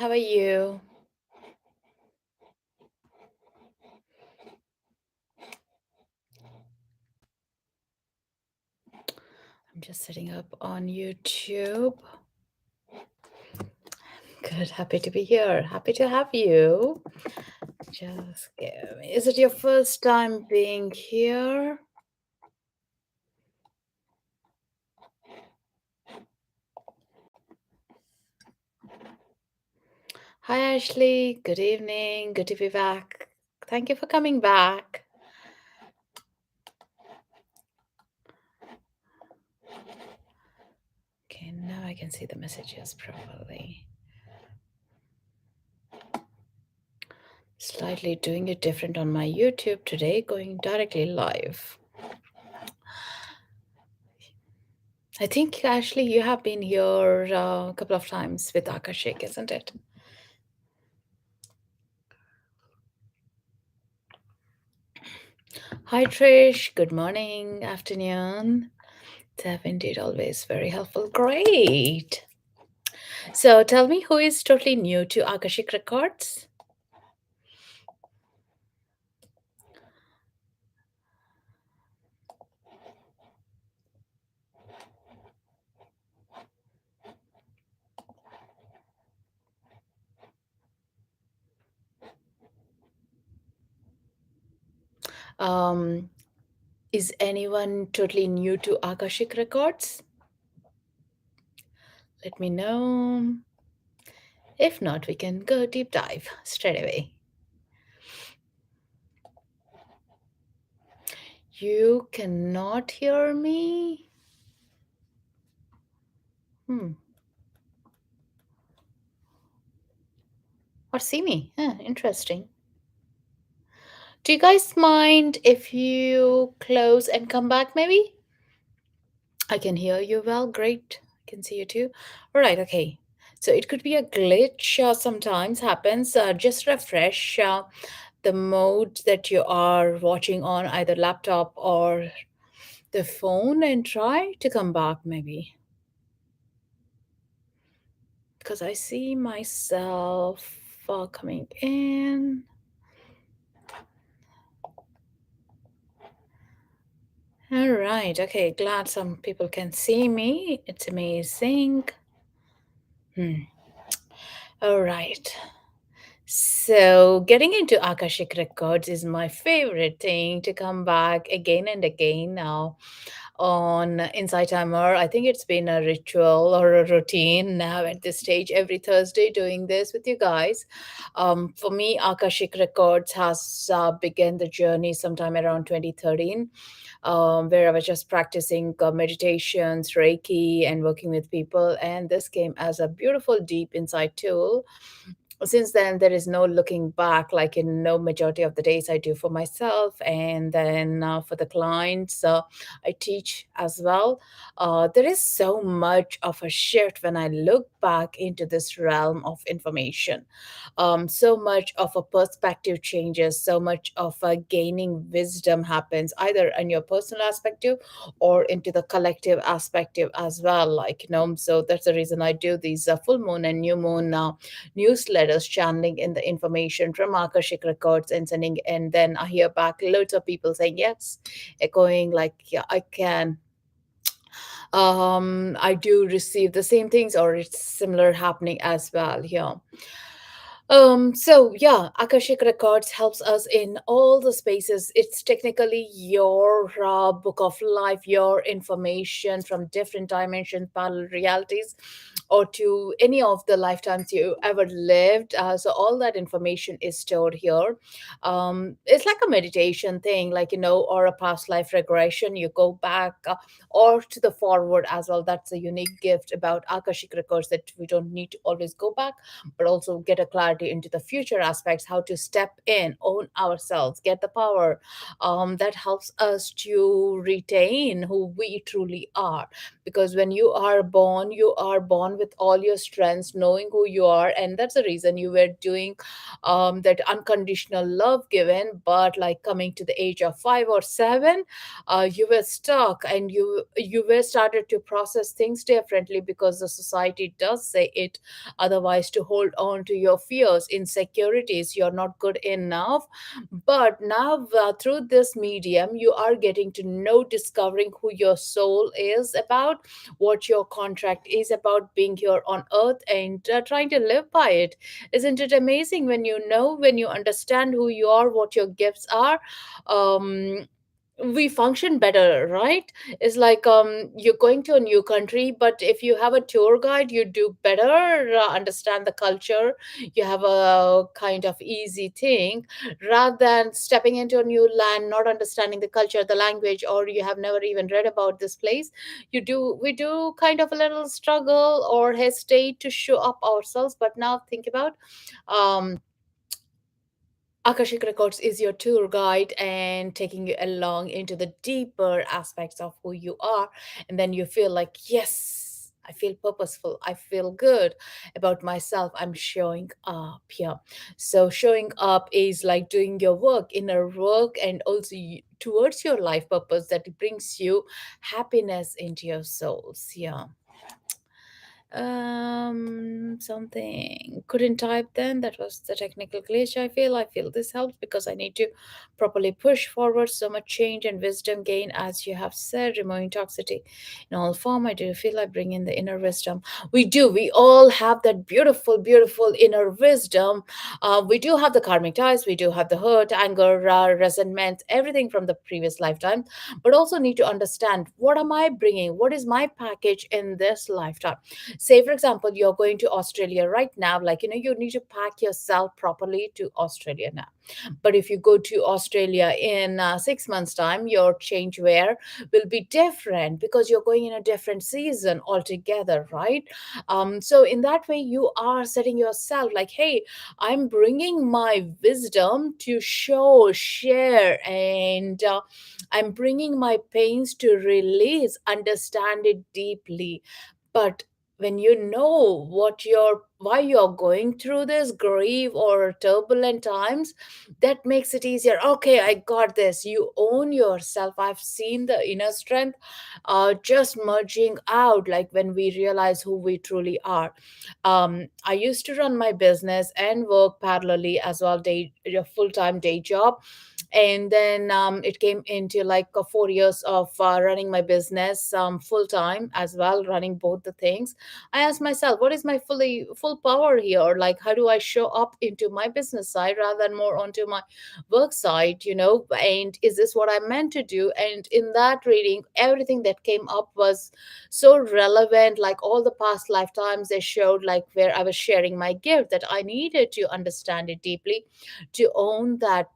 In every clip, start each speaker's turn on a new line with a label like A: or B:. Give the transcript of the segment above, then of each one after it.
A: How are you? I'm just setting up on YouTube. Good, happy to be here. Happy to have you. Just give me. Is it your first time being here? Hi, Ashley. Good evening. Good to be back. Thank you for coming back. Okay, now I can see the messages properly. Slightly doing it different on my YouTube today, going directly live. I think, Ashley, you have been here a couple of times with Akashic, isn't it? Hi, Trish. Good morning, afternoon. It's indeed always very helpful. Great. So tell me, who is totally new to Akashic Records? Um, is anyone totally new to Akashic Records? Let me know. If not, we can go deep dive straight away. You cannot hear me? Hmm. Or see me? Interesting. Do you guys mind if you close and come back, maybe? I can hear you well. Great. I can see you too. All right. Okay. So it could be a glitch sometimes happens. Just refresh the mode that you are watching on either laptop or the phone and try to come back maybe. Because I see myself coming in. All right. Okay. Glad some people can see me. It's amazing. All right. So, getting into Akashic Records is my favorite thing to come back again and again now on Insight Timer. I think it's been a ritual or a routine now at this stage, every Thursday doing this with you guys. For me, Akashic Records has begun the journey sometime around 2013, where I was just practicing meditations, Reiki, and working with people. And this came as a beautiful, deep insight tool. Since then there is no looking back, like in no majority of the days I do for myself, and then for the clients I teach as well. There is so much of a shift when I look back into this realm of information. So much of a perspective changes, so much of a gaining wisdom happens either in your personal perspective or into the collective aspective as well, like so that's the reason I do these full moon and new moon newsletters, channeling in the information from Akashic Records and sending. And then I hear back loads of people saying yes, echoing like, yeah, I can. I do receive the same things, or it's similar happening as well. Yeah. So yeah, Akashic Records helps us in all the spaces. It's technically your book of life, your information from different dimensions, parallel realities, or to any of the lifetimes you ever lived. So all that information is stored here. It's like a meditation thing, like or a past life regression. You go back or to the forward as well. That's a unique gift about Akashic Records, that we don't need to always go back but also get a clarity clarity into the future aspects, how to step in, own ourselves, get the power, that helps us to retain who we truly are. Because when you are born with all your strengths, knowing who you are, and that's the reason you were doing that unconditional love given. But like coming to the age of 5 or 7, you were stuck, and you were started to process things differently because the society does say it otherwise, to hold on to your fears, insecurities, you're not good enough. But now, through this medium, you are getting to know, discovering who your soul is about, what your contract is about, being here on earth, and trying to live by it. Isn't it amazing when you know, when you understand who you are, what your gifts are? um we function better, right? It's like you're going to a new country, but if you have a tour guide, you do better understand the culture. You have a kind of easy thing, rather than stepping into a new land, not understanding the culture, the language, or you have never even read about this place. We do kind of a little struggle or hesitate to show up ourselves. But now think about, um Akashic Records is your tour guide and taking you along into the deeper aspects of who you are. And then you feel like, yes, I feel purposeful. I feel good about myself. I'm showing up here. So, showing up is like doing your work, inner work, and also towards your life purpose that brings you happiness into your souls. Yeah. Something couldn't type then. That was the technical glitch. I feel this helps because I need to properly push forward so much change and wisdom gain, as you have said, removing toxicity in all form. I do feel like bringing the inner wisdom. We do. We all have that beautiful, beautiful inner wisdom. We do have the karmic ties. We do have the hurt, anger, resentment, everything from the previous lifetime. But also need to understand, what am I bringing? What is my package in this lifetime? Say for example, you're going to Australia right now, like, you need to pack yourself properly to Australia now. But if you go to Australia in 6 months time, your change wear will be different because you're going in a different season altogether, right? So in that way, you are setting yourself like, hey, I'm bringing my wisdom to show, share, and I'm bringing my pains to release, understand it deeply. But when you know why you're going through this grief or turbulent times, that makes it easier. Okay, I got this. You own yourself. I've seen the inner strength just merging out, like when we realize who we truly are. I used to run my business and work parallelly as well, a full-time day job. And then it came into like 4 years of running my business full time as well, running both the things. I asked myself, what is my full power here? Like, how do I show up into my business side rather than more onto my work side? And is this what I'm meant to do? And in that reading, everything that came up was so relevant. Like all the past lifetimes, they showed like where I was sharing my gift, that I needed to understand it deeply to own that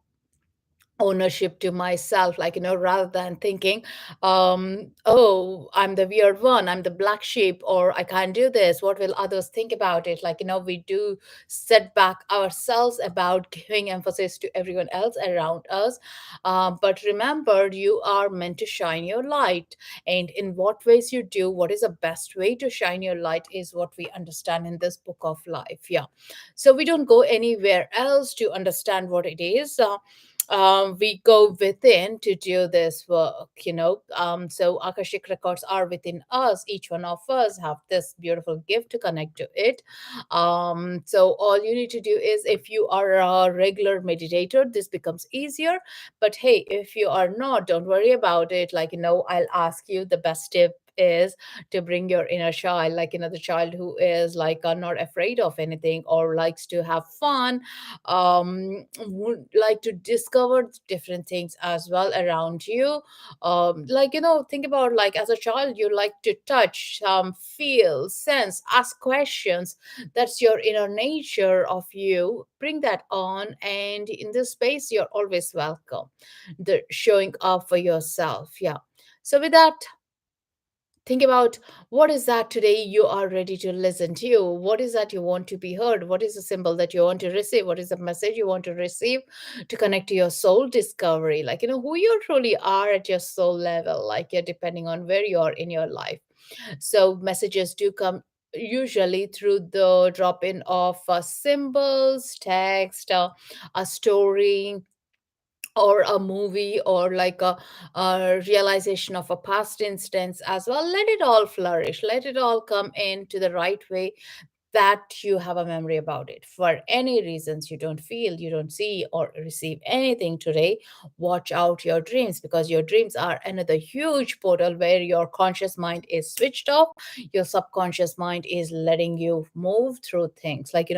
A: ownership to myself, like, rather than thinking, oh, I'm the weird one, I'm the black sheep, or I can't do this, what will others think about it? Like, we do set back ourselves about giving emphasis to everyone else around us. But remember, you are meant to shine your light, and in what ways you do, what is the best way to shine your light is what we understand in this book of life. Yeah. So we don't go anywhere else to understand what it is. We go within to do this work. So Akashic records are within us. Each one of us have this beautiful gift to connect to it. So all you need to do is, if you are a regular meditator, this becomes easier. But hey, if you are not, don't worry about it. Like, I'll ask you, the best tip is to bring your inner child, like, the child who is like not afraid of anything or likes to have fun, would like to discover different things as well around you. Like, think about, like, as a child, you like to touch, feel, sense, ask questions. That's your inner nature of you. Bring that on, and in this space, you're always welcome. The showing up for yourself. Yeah. So with that, Think about what is that today you are ready to listen to. What is that you want to be heard? What is the symbol that you want to receive? What is the message you want to receive to connect to your soul discovery? Like, who you truly are at your soul level, like, yeah, depending on where you are in your life. So messages do come usually through the drop in of symbols, text, a story, or a movie, or like a realization of a past instance as well. Let it all flourish, let it all come into the right way, that you have a memory about it. For any reasons you don't feel, you don't see or receive anything today, watch out your dreams, because your dreams are another huge portal where your conscious mind is switched off. Your subconscious mind is letting you move through things, like,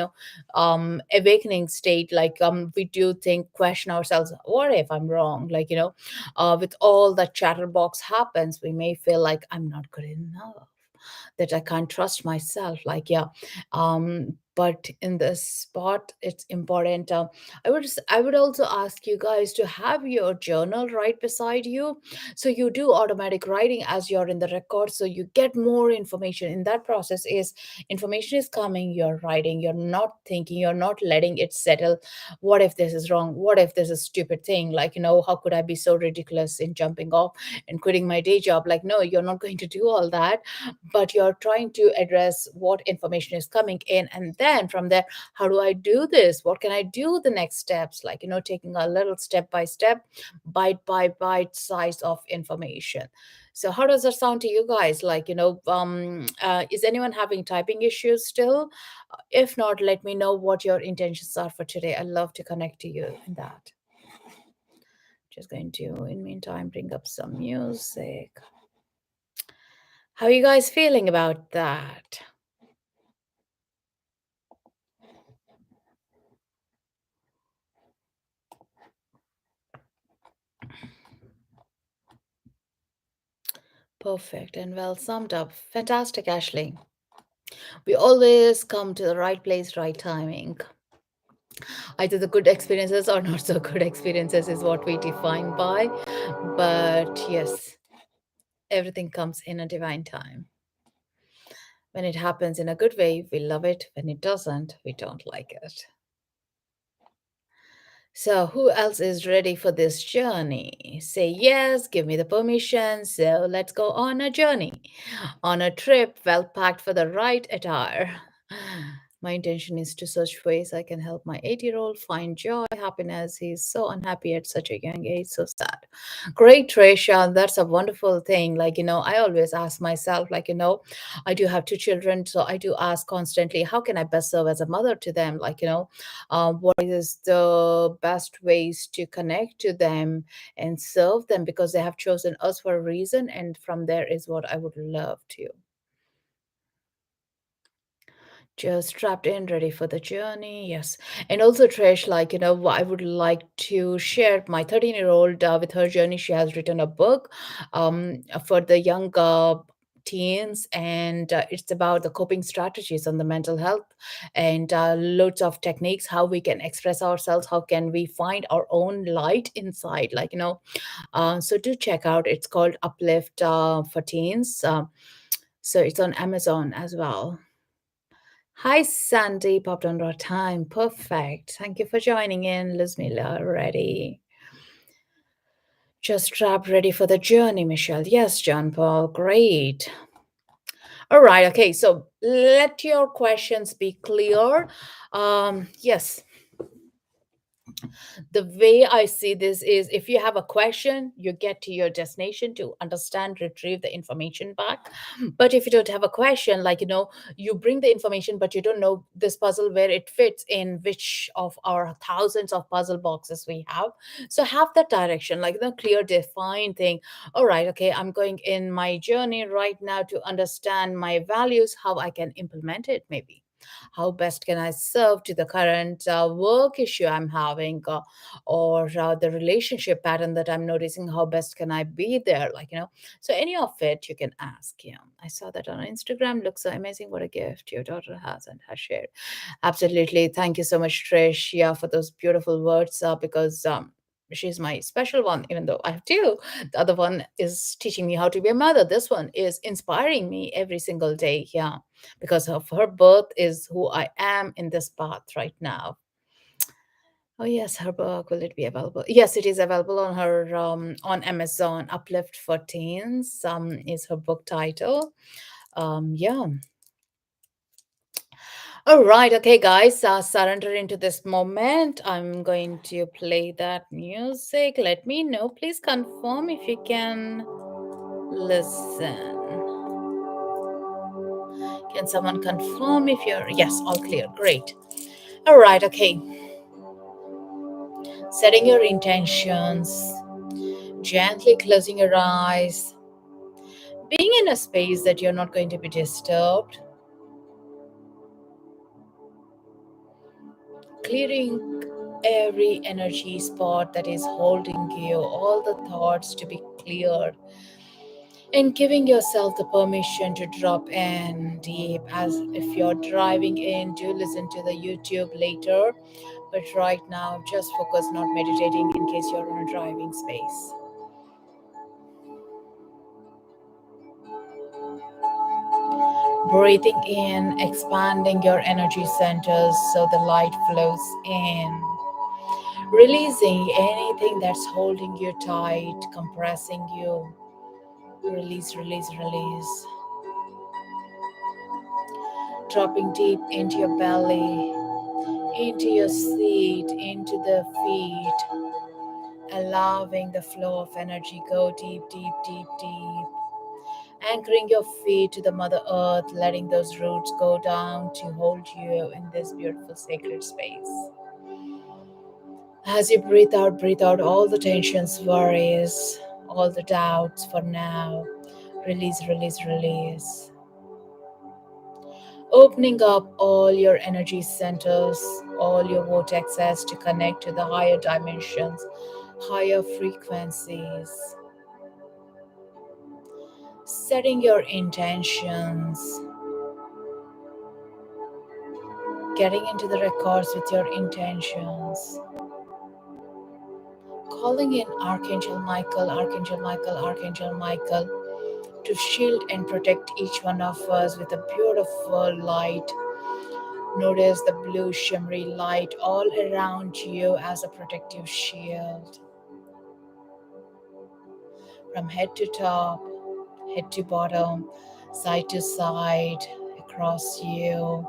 A: awakening state. Like, we do think, question ourselves, what if I'm wrong? Like, with all that chatterbox happens, we may feel like I'm not good enough, that I can't trust myself. Like, yeah, but in this spot, it's important. I would also ask you guys to have your journal right beside you, so you do automatic writing as you're in the record, so you get more information. In that process, is information is coming, you're writing, you're not thinking, you're not letting it settle. What if this is wrong? What if this is a stupid thing? Like, how could I be so ridiculous in jumping off and quitting my day job? Like, no, you're not going to do all that, but you're trying to address what information is coming in, and then from there, how do I do this? What can I do? The next steps, like, taking a little step by step, bite by bite size of information. So how does that sound to you guys? Like, is anyone having typing issues still? If not, let me know what your intentions are for today. I'd love to connect to you in that. Just going to, in meantime, bring up some music. How are you guys feeling about that? Perfect and well summed up. Fantastic, Ashley. We always come to the right place, right timing. Either the good experiences or not so good experiences is what we define by. But yes, everything comes in a divine time. When it happens in a good way, we love it. When it doesn't, we don't like it. So, who else is ready for this journey? Say yes, give me the permission. So, let's go on a journey, on a trip well packed for the right attire. My intention is to search ways I can help my 8-year-old find joy, happiness. He's so unhappy at such a young age, so sad. Great, Trisha. That's a wonderful thing. Like, I always ask myself, like, I do have two children, so I do ask constantly, how can I best serve as a mother to them? Like, what is the best ways to connect to them and serve them, because they have chosen us for a reason, and from there is what I would love to. Just strapped in, ready for the journey. Yes. And also, Trish, like, I would like to share my 13-year-old with her journey. She has written a book for the young teens, and it's about the coping strategies on the mental health, and loads of techniques, how we can express ourselves, how can we find our own light inside. Like, so do check out. It's called Uplift for Teens. So it's on Amazon as well. Hi, Sandy. Popped on our time. Perfect. Thank you for joining in, Lizmila. Ready. Just strapped ready for the journey, Michelle. Yes, John Paul. Great. All right. Okay. So let your questions be clear. Yes, the way I see this is, if you have a question, you get to your destination to understand, retrieve the information back. But if you don't have a question, like, you bring the information, but you don't know this puzzle where it fits in which of our thousands of puzzle boxes we have. So have that direction, like the clear, defined thing. All right, okay, I'm going in my journey right now to understand my values, how I can implement it, maybe. How best can I serve to the current work issue I'm having, or the relationship pattern that I'm noticing? How best can I be there? Like, so any of it you can ask. Yeah, I saw that on Instagram. Looks so amazing. What a gift your daughter has and has shared. Absolutely. Thank you so much, Trish. Yeah, for those beautiful words. Because She's my special one, even though I have two. The other one is teaching me how to be a mother. This one is inspiring me every single day. Yeah, because of her birth is who I am in this path right now. Oh yes, her book. Will it be available? Yes, it is available on her on Amazon. Uplift for Teens is her book title. Yeah. All right. Okay, guys. Surrender into this moment. I'm going to play that music. Let me know. Please confirm if you can listen. Can someone confirm if you're yes, all clear. Great. All right. Okay. Setting your intentions. Gently closing your eyes, being in a space that you're not going to be disturbed, clearing every energy spot that is holding you, all the thoughts to be cleared, and giving yourself the permission to drop in deep. As if you're driving in, do listen to the YouTube later, but right now just focus not meditating in case you're in a driving space. Breathing in, expanding your energy centers so the light flows in. Releasing anything that's holding you tight, compressing you. Release, release, release. Dropping deep into your belly, into your seat, into the feet. Allowing the flow of energy go deep, deep, deep, deep. Anchoring your feet to the Mother Earth, letting those roots go down to hold you in this beautiful sacred space. As you breathe out all the tensions, worries, all the doubts for now. Release, release, release. Opening up all your energy centers, all your vortexes to connect to the higher dimensions, higher frequencies. Setting your intentions, getting into the records with your intentions. Calling in Archangel Michael, Archangel Michael, Archangel Michael to shield and protect each one of us with a beautiful light. Notice the blue shimmery light all around you as a protective shield. From head to top, head to bottom, side to side, across you,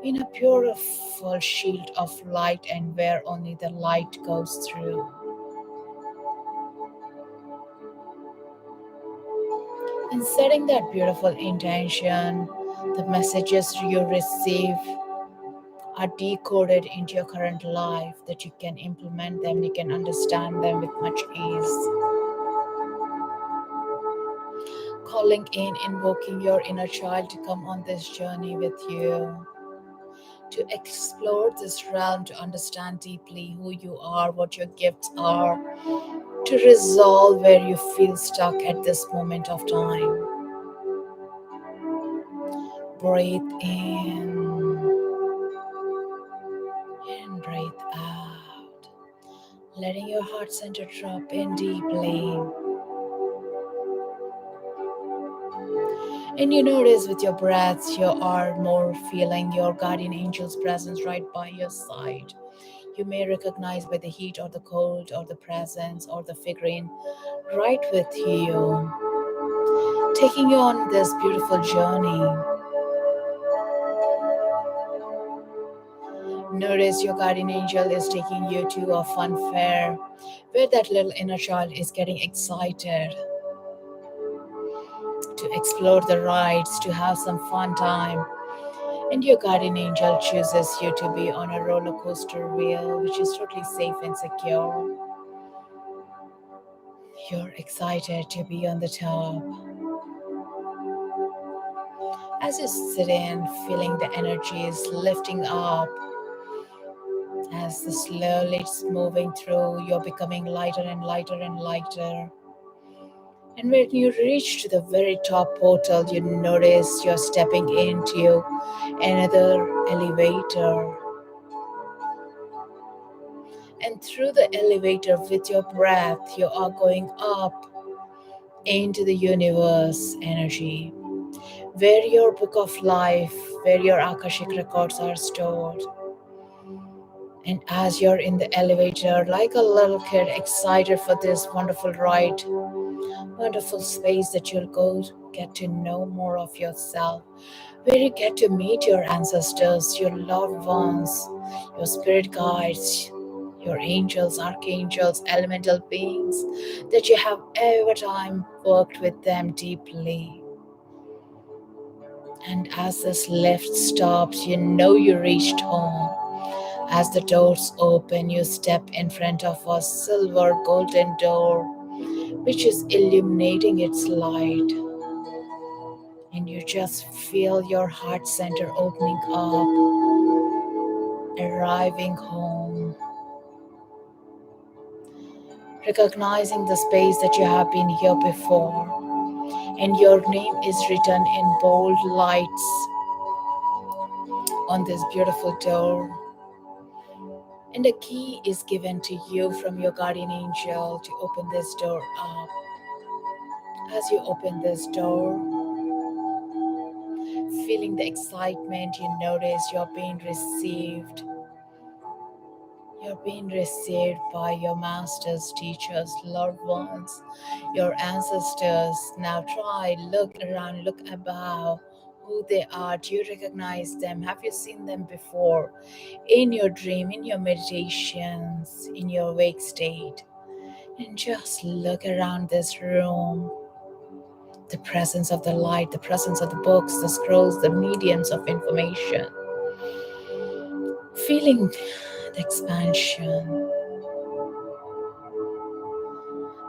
A: in a beautiful shield of light and where only the light goes through. And setting that beautiful intention, the messages you receive are decoded into your current life that you can implement them, you can understand them with much ease. Calling in, invoking your inner child to come on this journey with you, to explore this realm, to understand deeply who you are, what your gifts are, to resolve where you feel stuck at this moment of time. Breathe in and breathe out, letting your heart center drop in deeply. And you notice with your breaths, you are more feeling your guardian angel's presence right by your side. You may recognize by the heat or the cold or the presence or the figurine right with you, taking you on this beautiful journey. Notice your guardian angel is taking you to a fun fair where that little inner child is getting excited to explore the rides, to have some fun time. And your guardian angel chooses you to be on a roller coaster wheel, which is totally safe and secure. You're excited to be on the top. As you sit in, feeling the energy is lifting up, as the slowly it's moving through, you're becoming lighter and lighter and lighter. And when you reach to the very top portal, you notice you're stepping into another elevator. And through the elevator with your breath, you are going up into the universe energy, where your book of life, where your Akashic records are stored. And as you're in the elevator, like a little kid excited for this wonderful ride, wonderful space that you'll go get to know more of yourself, where you get to meet your ancestors, your loved ones, your spirit guides, your angels, archangels, elemental beings that you have ever time worked with them deeply. And as this lift stops, you know you reached home. As the doors open, you step in front of a silver golden door, which is illuminating its light. And you just feel your heart center opening up, arriving home, recognizing the space that you have been here before. And your name is written in bold lights on this beautiful door. And a key is given to you from your guardian angel to open this door up. As you open this door, feeling the excitement, you notice you're being received. You're being received by your masters, teachers, loved ones, your ancestors. Now try, look around, look above who they are. Do you recognize them? Have you seen them before? In your dream, in your meditations, in your wake state? And just look around this room. The presence of the light, the presence of the books, the scrolls, the mediums of information. Feeling the expansion,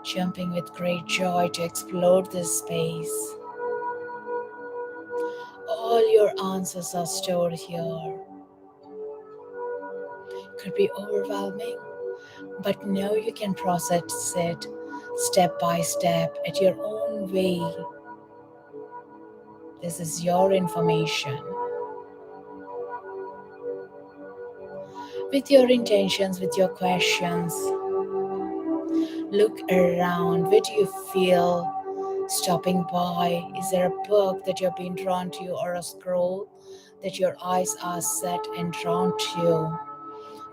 A: jumping with great joy to explore this space. All your answers are stored here. Could be overwhelming, but know you can process it step by step at your own way. This is your information. With your intentions, with your questions, look around. Where do you feel stopping by? Is there a book that you're being drawn to, or a scroll that your eyes are set and drawn to,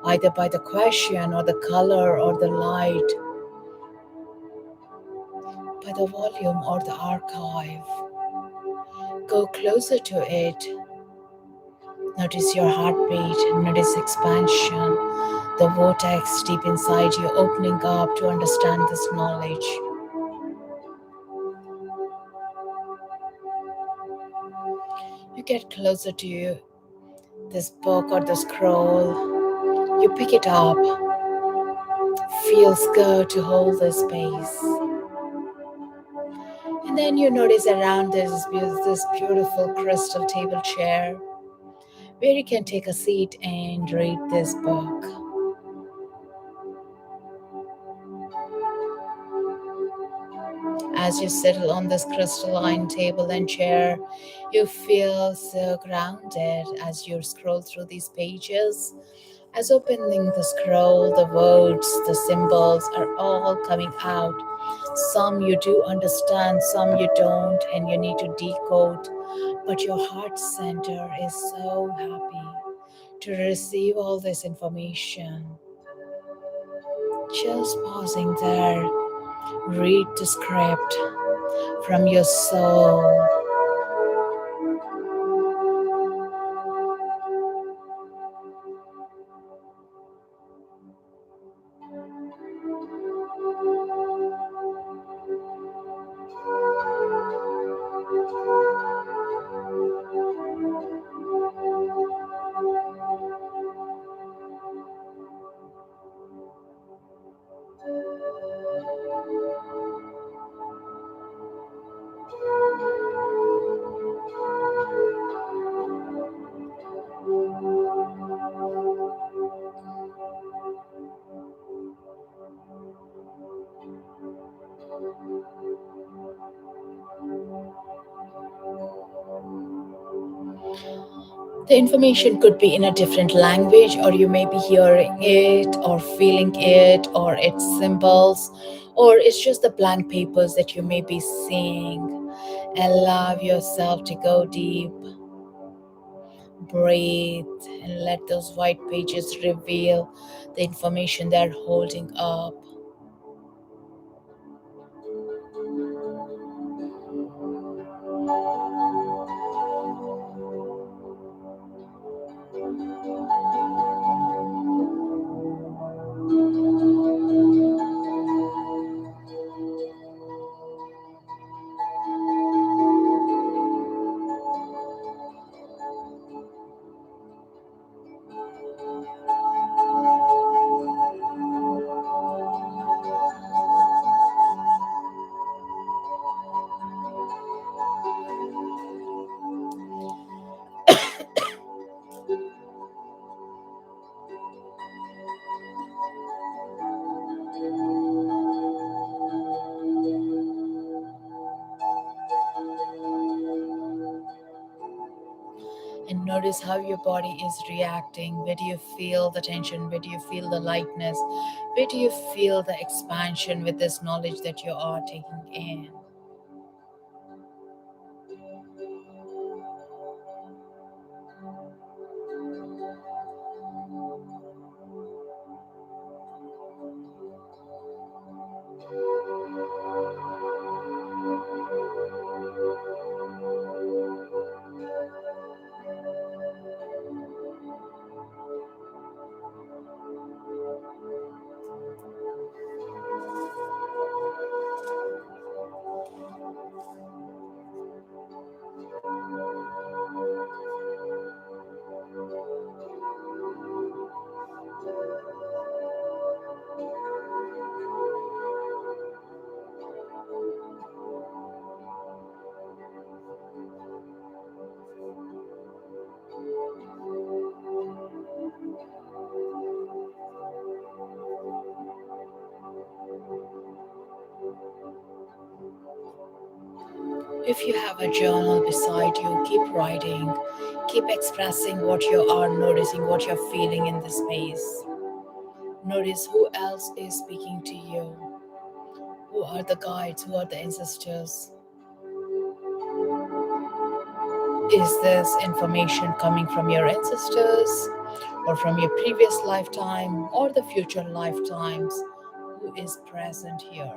A: either by the question or the color or the light, by the volume or the archive? Go closer to it. Notice your heartbeat, notice expansion, the vortex deep inside you opening up to understand this knowledge. You get closer to you, this book or the scroll. You pick it up. Feels good to hold this space. And then you notice around this beautiful crystal table chair where you can take a seat and read this book. As you settle on this crystalline table and chair, you feel so grounded as you scroll through these pages. As opening the scroll, the words, the symbols are all coming out. Some you do understand, some you don't, and you need to decode. But your heart center is so happy to receive all this information. Just pausing there, read the script from your soul. The information could be in a different language, or you may be hearing it, or feeling it, or its symbols, or it's just the blank papers that you may be seeing. Allow yourself to go deep, breathe, and let those white pages reveal the information they're holding up. And notice how your body is reacting. Where do you feel the tension? Where do you feel the lightness? Where do you feel the expansion with this knowledge that you are taking in? If you have a journal beside you, keep writing, keep expressing what you are noticing, what you're feeling in this space. Notice who else is speaking to you. Who are the guides? Who are the ancestors? Is this information coming from your ancestors or from your previous lifetime or the future lifetimes? Who is present here?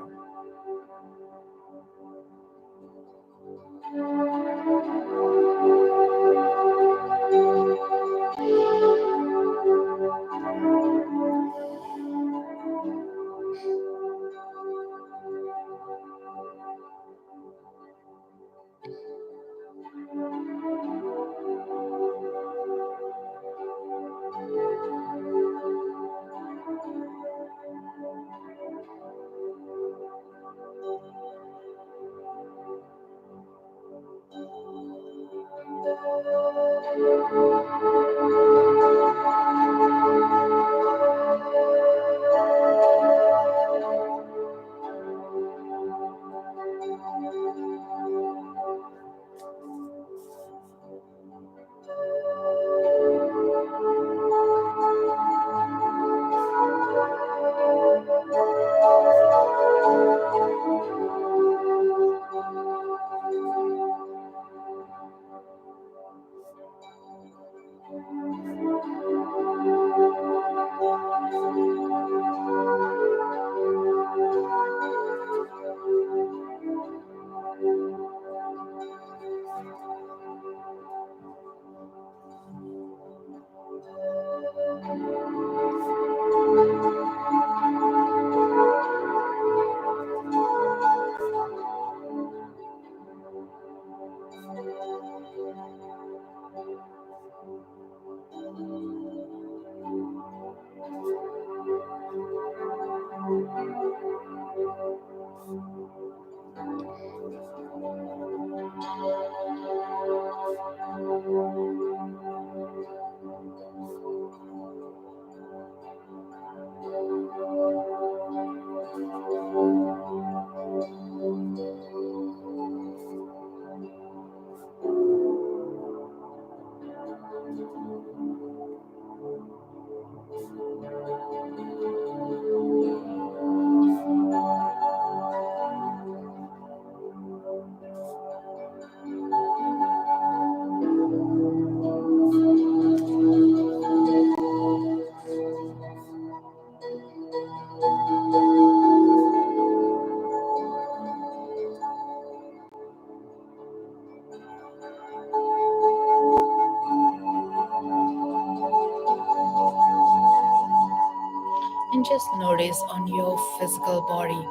A: And just notice on your physical body,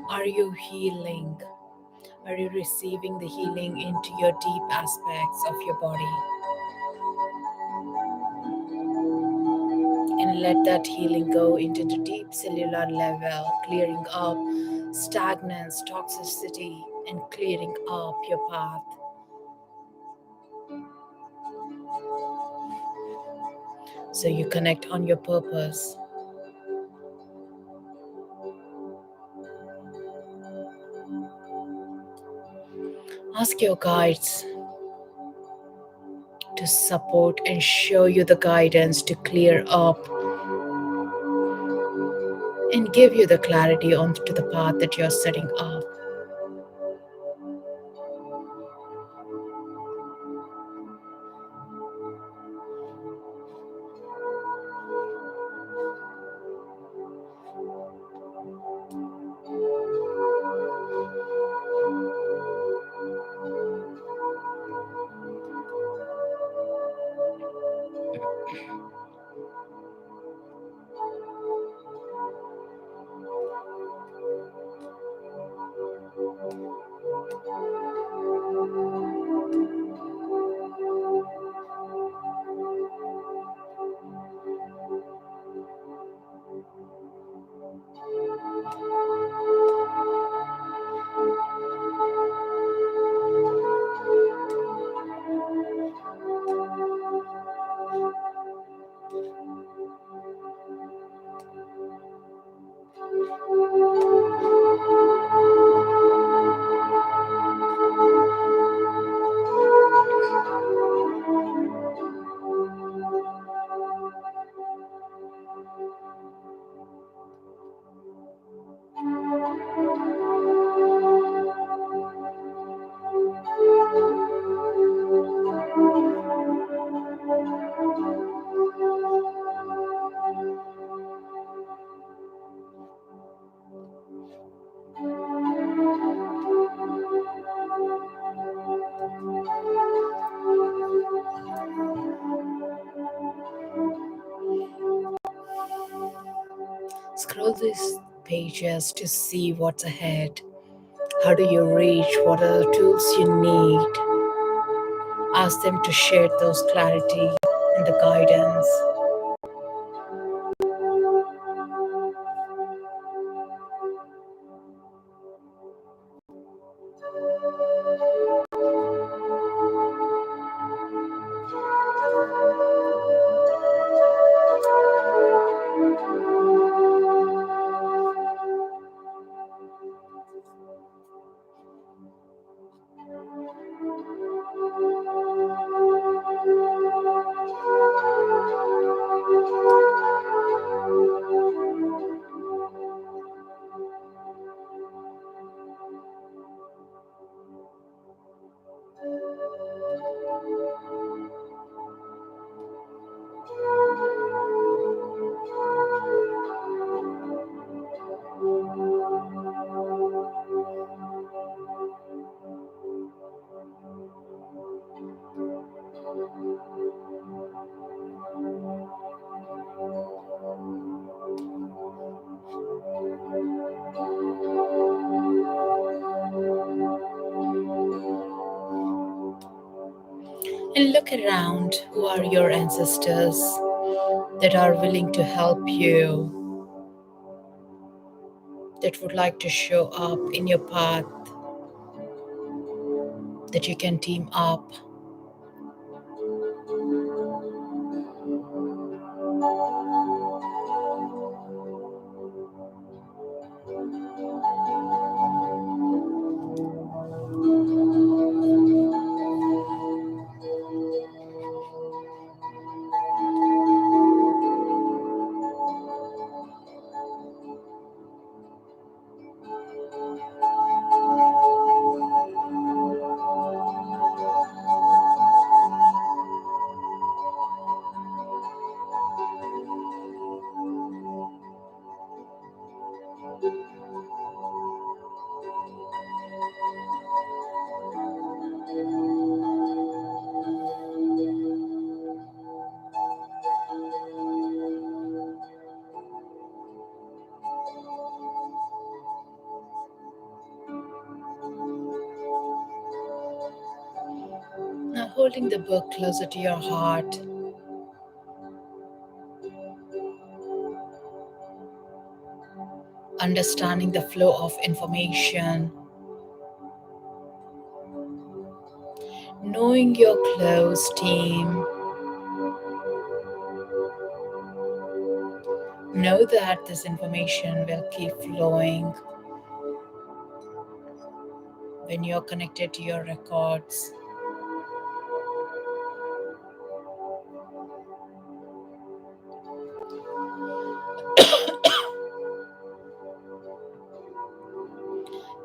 A: are you healing? Are you receiving the healing into your deep aspects of your body? And let that healing go into the deep cellular level, clearing up stagnance, toxicity, and clearing up your path. So you connect on your purpose. Ask your guides to support and show you the guidance to clear up and give you the clarity onto the path that you're setting up. Scroll these pages to see what's ahead. How do you reach? What are the tools you need? Ask them to share those clarity and the guidance. And look around. Who are your ancestors that are willing to help you, that would like to show up in your path, that you can team up? holding the book closer to your heart, understanding the flow of information, knowing your close team. Know that this information will keep flowing when you're connected to your records.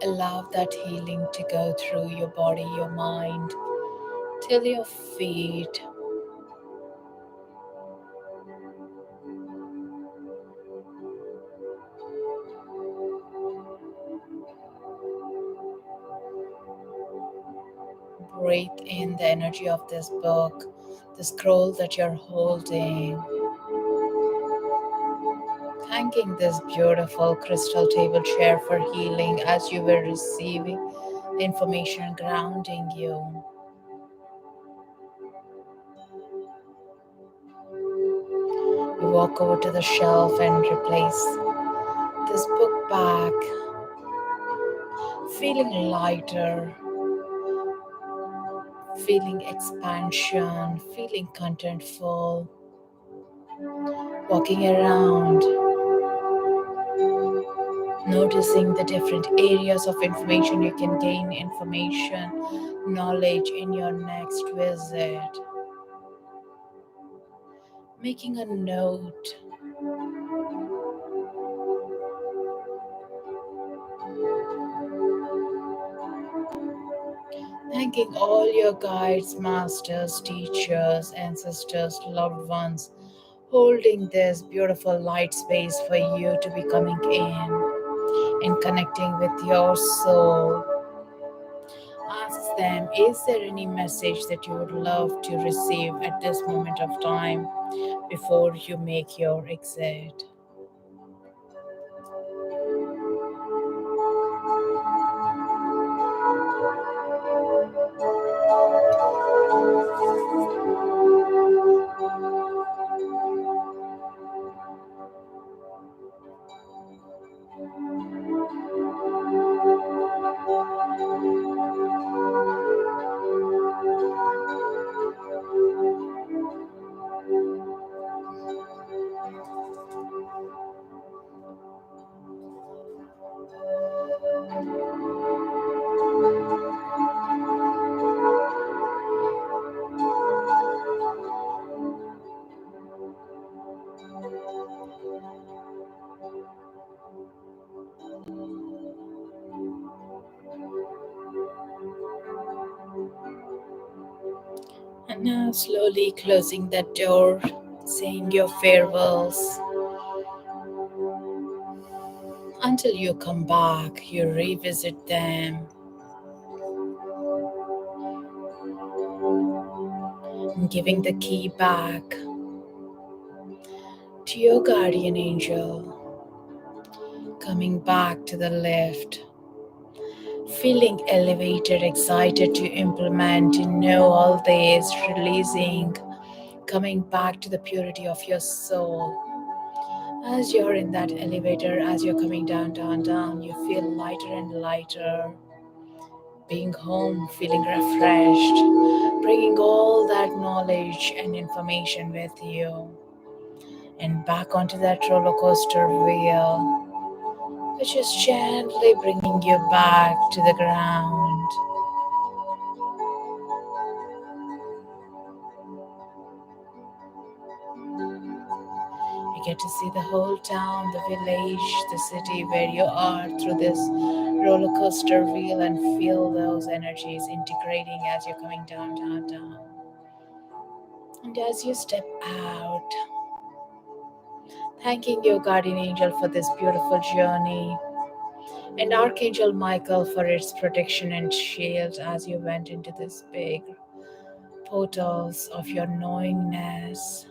A: Allow that healing to go through your body, your mind, till your feet. Breathe in the energy of this book, the scroll that you're holding. Thanking this beautiful crystal table chair for healing as you were receiving information grounding you. You walk over to the shelf and replace this book back, feeling lighter, feeling expansion, feeling contentful, walking around, noticing the different areas of information you can gain information, knowledge in your next visit. Making a note, thanking all your guides, masters, teachers, ancestors, loved ones, holding this beautiful light space for you to be coming in and connecting with your soul. Ask them, is there any message that you would love to receive at this moment of time before you make your exit? And now, slowly closing that door, saying your farewells. Until you come back, you revisit them, and giving the key back to your guardian angel, coming back to the lift, feeling elevated, excited to implement, to know all this, releasing, coming back to the purity of your soul. As you're in that elevator, as you're coming down, down, down, you feel lighter and lighter, being home, feeling refreshed, bringing all that knowledge and information with you, and back onto that roller coaster wheel, which is gently bringing you back to the ground. You get to see the whole town, the village, the city where you are through this roller coaster wheel and feel those energies integrating as you're coming down, down, down. And as you step out, thanking your guardian angel for this beautiful journey and Archangel Michael for its protection and shield as you went into this big portals of your knowingness.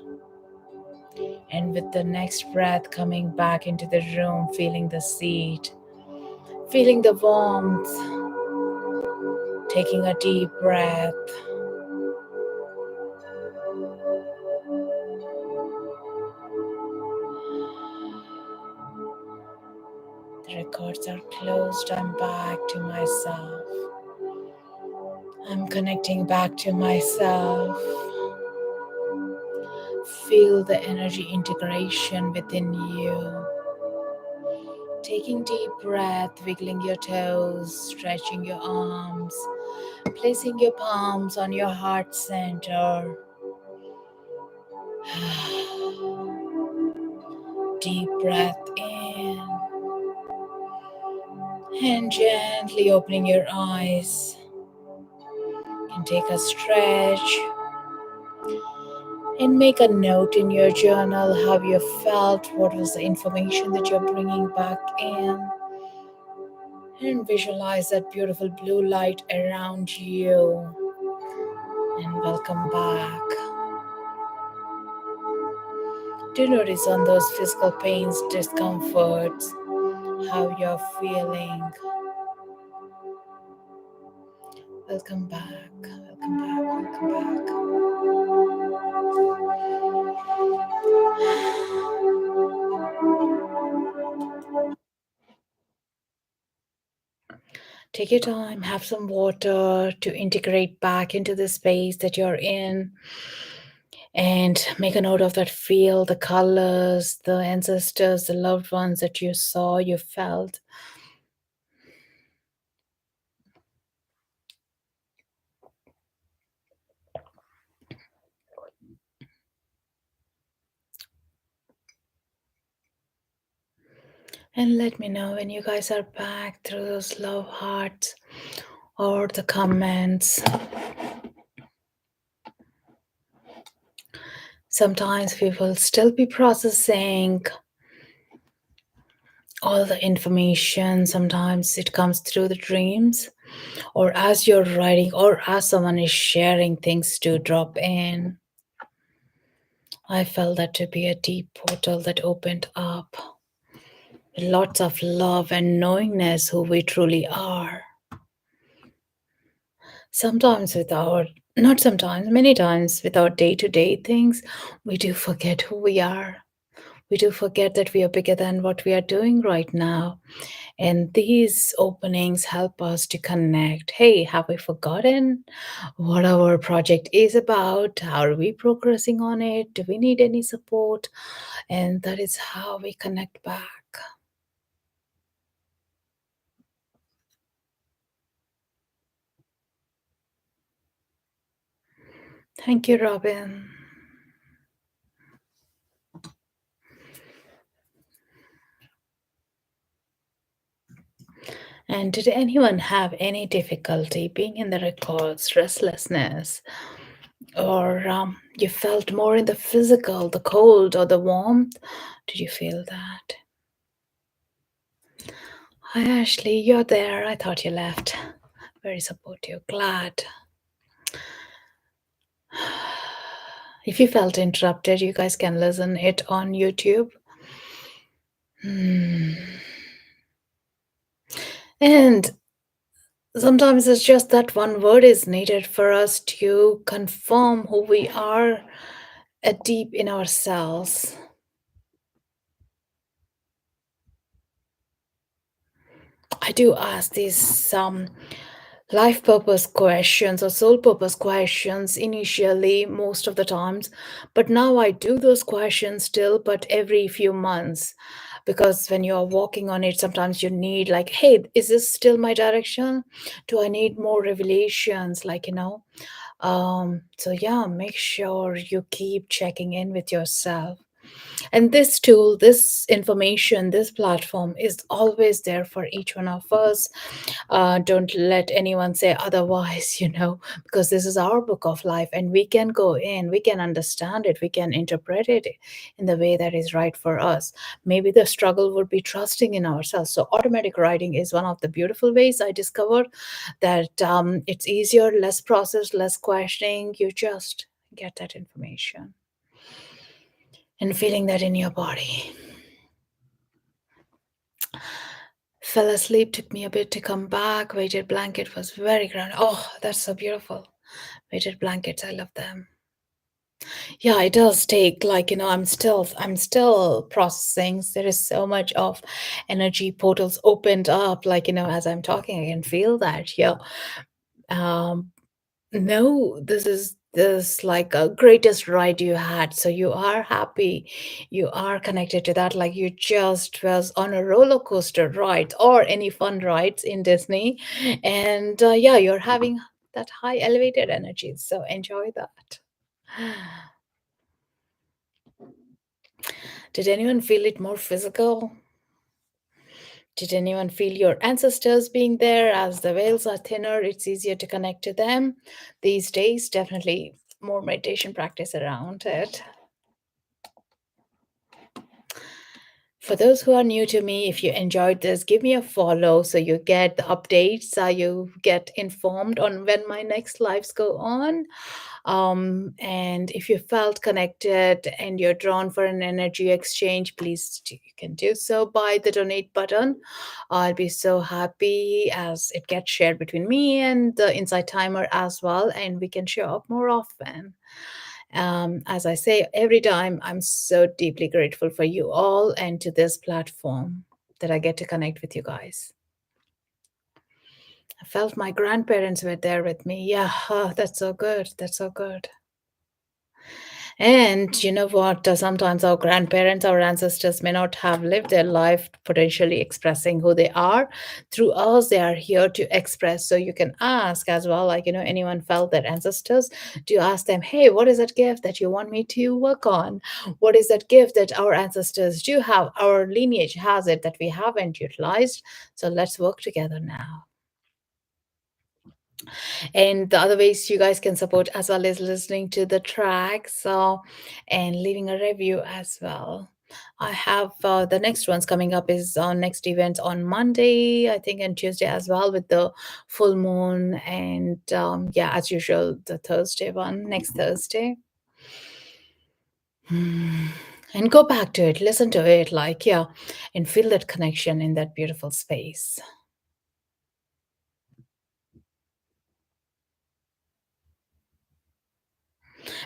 A: And with the next breath, coming back into the room, feeling the seat, feeling the warmth, taking a deep breath, The records are closed. I'm back to myself. I'm connecting back to myself. Feel the energy integration within you. Taking deep breath, wiggling your toes, stretching your arms, placing your palms on your heart center. Deep breath in and gently opening your eyes. You can take a stretch and make a note in your journal how you felt, what was the information that you're bringing back in, and visualize that beautiful blue light around you. And welcome back. Do notice on those physical pains, discomforts, how you're feeling. Welcome back, welcome back, welcome back. Take your time, have some water to integrate back into the space that you're in, and make a note of that feel, the colors, the ancestors, the loved ones that you saw, you felt. And let me know when you guys are back through those love hearts or the comments. Sometimes we will still be processing all the information. Sometimes it comes through the dreams, or as you're writing, or as someone is sharing things to drop in. I felt that to be a deep portal that opened up. Lots of love and knowingness who we truly are. Sometimes with our, not sometimes, many times with our day to day things, we do forget who we are. We do forget that we are bigger than what we are doing right now. And these openings help us to connect. Hey, have we forgotten what our project is about? How are we progressing on it? Do we need any support? And that is how we connect back. Thank you, Robin. And did anyone have any difficulty being in the records, restlessness, or you felt more in the physical, the cold or the warmth? Did you feel that? Hi, Ashley, you're there. I thought you left. Very supportive. Glad. If you felt interrupted, you guys can listen it on YouTube. And sometimes it's just that one word is needed for us to confirm who we are deep in ourselves. I do ask these life purpose questions or soul purpose questions initially, most of the times, but now I do those questions still, but every few months. Because when you're walking on it, sometimes you need, like, hey, is this still my direction? Do I need more revelations? So yeah, make sure you keep checking in with yourself. And this tool, this information, this platform is always there for each one of us. Don't let anyone say otherwise, because this is our book of life and we can go in, we can understand it, we can interpret it in the way that is right for us. Maybe the struggle would be trusting in ourselves. So, automatic writing is one of the beautiful ways I discovered that it's easier, less process, less questioning. You just get that information and feeling that in your body. Fell asleep, took me a bit to come back. Weighted blanket was very grand. Oh, that's so beautiful. Weighted blankets, I love them. Yeah, it does take, like, I'm still processing. There is so much of energy portals opened up, like, as I'm talking, I can feel that. Yeah. Um, no, this is this like a greatest ride you had. So you are happy. You are connected to that. Like you just was on a roller coaster ride or any fun rides in Disney. And yeah, you're having that high elevated energy. So enjoy that. Did anyone feel it more physical? Did anyone feel your ancestors being there? As the veils are thinner, it's easier to connect to them. These days, definitely more meditation practice around it. For those who are new to me, if you enjoyed this, give me a follow so you get the updates, so you get informed on when my next lives go on. And if you felt connected and you're drawn for an energy exchange, please you can do so by the donate button. I'll be so happy as it gets shared between me and the Insight Timer as well, and we can show up more often. As I say every time, I'm so deeply grateful for you all and to this platform that I get to connect with you guys. I felt my grandparents were there with me. Yeah, that's so good. That's so good. And you know what? Sometimes our grandparents, our ancestors may not have lived their life potentially expressing who they are. Through us, they are here to express. So you can ask as well, like, anyone felt their ancestors, do ask them, hey, what is that gift that you want me to work on? What is that gift that our ancestors do have? Our lineage has it that we haven't utilized. So let's work together now. And the other ways you guys can support as well is listening to the tracks and leaving a review as well. I have the next ones coming up is on next event on Monday, I think, and Tuesday as well with the full moon. And yeah, as usual, the Thursday one, next Thursday. Hmm. And go back to it, listen to it, like, yeah, and feel that connection in that beautiful space.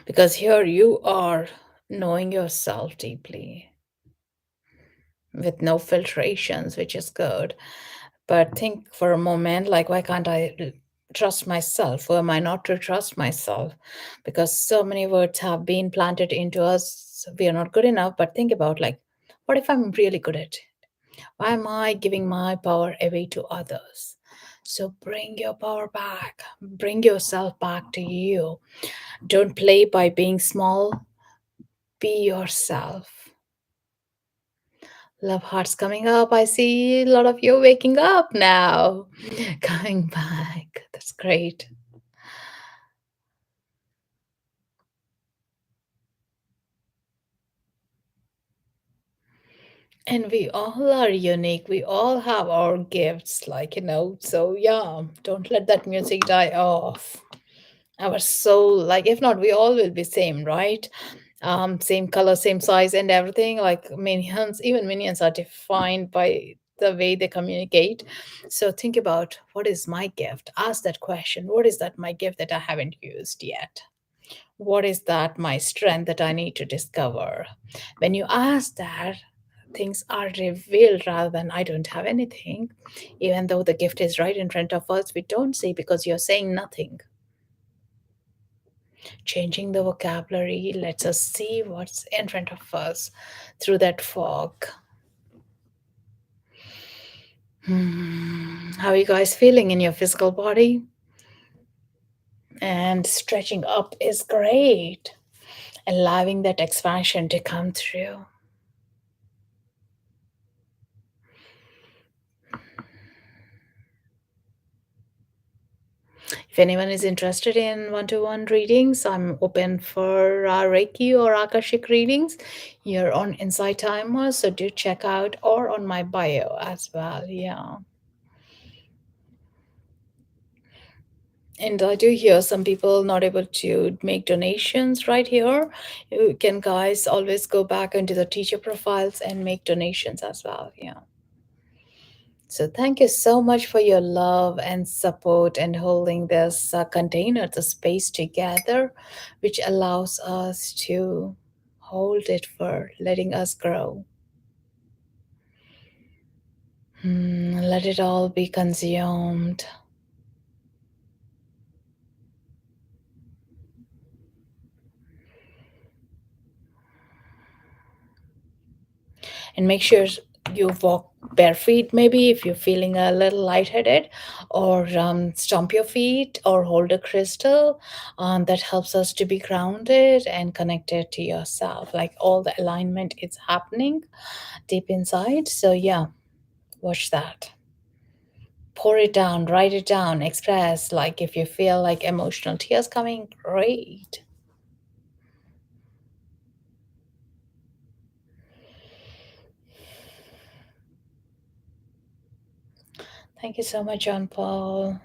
A: Because here you are knowing yourself deeply with no filtrations, which is good. But think for a moment, like, why can't trust myself? Who am I not to trust myself? Because so many words have been planted into us. We are not good enough. But think about, like, what if I'm really good at it? Why am I giving my power away to others? So bring your power back. Bring yourself back to you. Don't play by being small. Be yourself. Love hearts coming up. I see a lot of you waking up now. Coming back. That's great. And we all are unique. We all have our gifts, like, so yeah, don't let that music die off. Our soul, like, if not, we all will be same, right? Same color, same size, and everything. Like minions, even minions are defined by the way they communicate. So think about, what is my gift? Ask that question. What is that my gift that I haven't used yet? What is that my strength that I need to discover? When you ask that, things are revealed rather than I don't have anything. Even though the gift is right in front of us, we don't see because you're saying nothing. Changing the vocabulary lets us see what's in front of us through that fog. How are you guys feeling in your physical body? And stretching up is great, allowing that expansion to come through. If anyone is interested in one-to-one readings, I'm open for Reiki or Akashic readings here on Insight Timer. So do check out, or on my bio as well. Yeah. And I do hear some people not able to make donations right here. You can guys always go back into the teacher profiles and make donations as well. Yeah. So, thank you so much for your love and support and holding this container, the space together, which allows us to hold it for letting us grow. Let it all be consumed. And make sure you walk bare feet, maybe if you're feeling a little lightheaded, or stomp your feet or hold a crystal. That helps us to be grounded and connected to yourself. Like all the alignment is happening deep inside. So, yeah, watch that. Pour it down, write it down, express. Like if you feel like emotional tears coming, great. Thank you so much, John Paul.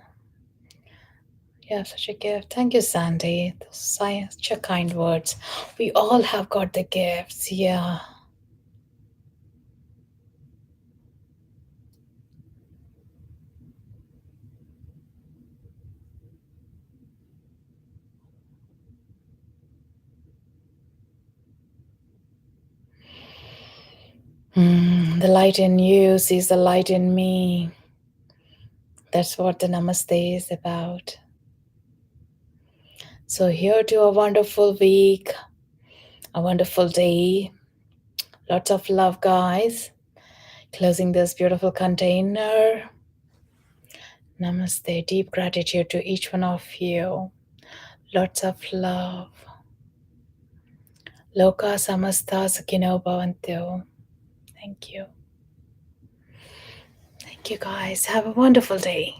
A: You have such a gift. Thank you, Sandy. Those are such a kind words. We all have got the gifts. Yeah. The light in you sees the light in me. That's what the namaste is about. So, here to a wonderful week, a wonderful day. Lots of love, guys. Closing this beautiful container. Namaste. Deep gratitude to each one of you. Lots of love. Loka samasta sakino bhavantu. Thank you. Thank you, guys. Have a wonderful day.